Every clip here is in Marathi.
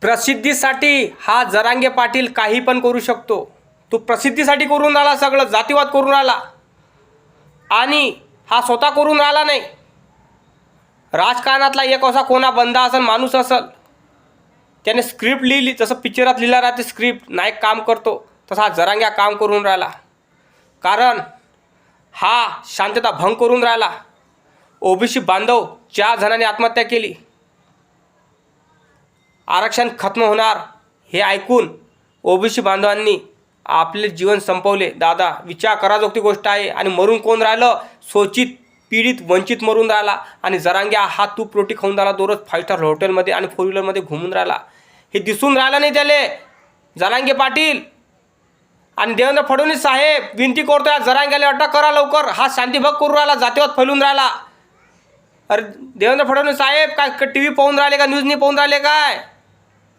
प्रसिद्धीसाठी हा जरांगे पाटील काही पण करू शकतो. तो प्रसिद्धीसाठी करून राहिला, सगळं जातीवाद करून राहिला आणि हा स्वतः करून राहिला नाही. राजकारणातला एक असा कोणा बंदा असेल, माणूस असेल, त्याने स्क्रिप्ट लिहिली, जसं पिक्चरात लिहिला राहते स्क्रिप्ट, नायक काम करतो तसा हा जरांग्या काम करून राहिला. कारण हा शांतता भंग करून राहिला. ओबीसी बांधव 4 जणांनी आत्महत्या केली. आरक्षण खत्म होणार हे ऐकून ओबीसी बांधवांनी आपले जीवन संपवले. दादा, विचार कराजोगती गोष्ट आहे. आणि मरून कोण राहिलं? शोषित, पीडित, वंचित मरून राहिला. आणि जरांग्या हा तूप रोटी खाऊन राहिला दररोज 5 स्टार हॉटेलमध्ये आणि 4 व्हीलरमध्ये घुमून राहिला. हे दिसून राहिलं नाही त्याले. जरांगे पाटील आणि देवेंद्र फडणवीस साहेब विनंती करतोय, जरांग्याला अटक करा लवकर. हा शांतीभंग करून राहिला, जातीवाद फैलून राहिला. अरे देवेंद्र फडणवीस साहेब, काय टी व्ही पाहून राहिले का? न्यूज नाही पाहून राहिले काय?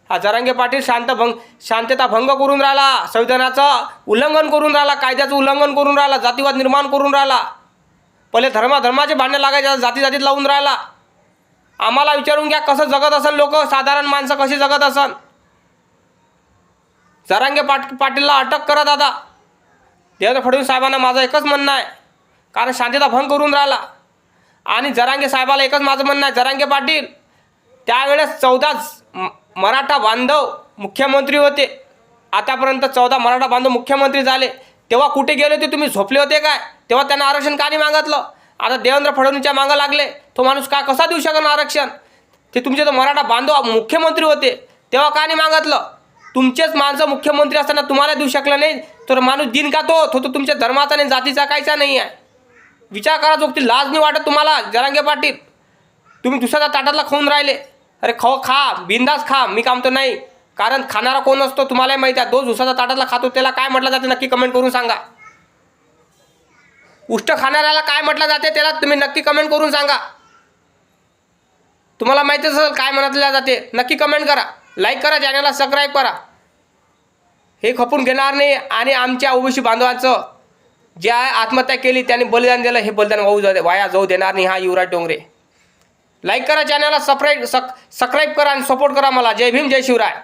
हा जरांगे पाटील शांतता भंग करून राहिला, संविधानाचं उल्लंघन करून राहिला, कायद्याचं उल्लंघन करून राहिला, जातीवाद निर्माण करून राहिला. पहिले धर्माचे भांडण लागायचे, जातीत लावून राहिला. आम्हाला विचारून घ्या कसं जगत असेल लोक, साधारण माणसं कशी जगत असेल. जरांगे पाटीलला अटक करा दादा. देवेंद्र फडणवीस साहेबांना माझं एकच म्हणणं आहे, कारण शांतता भंग करून राहिला. आणि जरांगे साहेबाला एकच माझं म्हणणं आहे, जरांगे पाटील त्यावेळेस 14 मराठा बांधव मुख्यमंत्री होते. आतापर्यंत 14 मराठा बांधव मुख्यमंत्री झाले. तेव्हा कुठे गेले होते? तुम्ही झोपले होते काय? तेव्हा त्यांना आरक्षण का नाही मागितलं? आता देवेंद्र फडणवीसच्या मागं लागले. तो माणूस का कसा देऊ शकन आरक्षण? ते तुमचे तर मराठा बांधव मुख्यमंत्री होते, तेव्हा का नाही मागितलं? तुमचेच माणसं मुख्यमंत्री असताना तुम्हाला देऊ शकलं नाही, तर माणूस दिन का तो तुमच्या धर्माचा नाही, जातीचा कायचा नाही आहे. विचार करा, जोगती लाज नाही वाटत तुम्हाला? जरांगे पाटील, तुम्ही दुसऱ्या ताटातला खाऊन राहिले. अरे खा, बिंदास खा, मी कामतो नाही. कारण खाणारा कोण असतो तुम्हालाही माहिती आहे. जो दुसऱ्या ताटातला खातो त्याला काय म्हटलं जाते नक्की कमेंट करून सांगा. उष्ट खाणाऱ्याला काय म्हटलं जाते त्याला तुम्ही नक्की कमेंट करून सांगा. तुम्हाला माहिती असेल काय म्हटलं जाते, नक्की कमेंट करा, लाईक करा, चॅनलला सबस्क्राईब करा. हे खपून घेणार नाही. आणि आमच्या ओबीसी बांधवांचं ज्या आत्महत्या केली त्यांनी बलिदान दिलं, हे बलिदान वाया जाऊ देणार नाही हा युवराज डोंगरे. लाईक करा, चॅनलला सबस्क्राईब करा आणि सपोर्ट करा मला. जय भीम, जय शिवराय.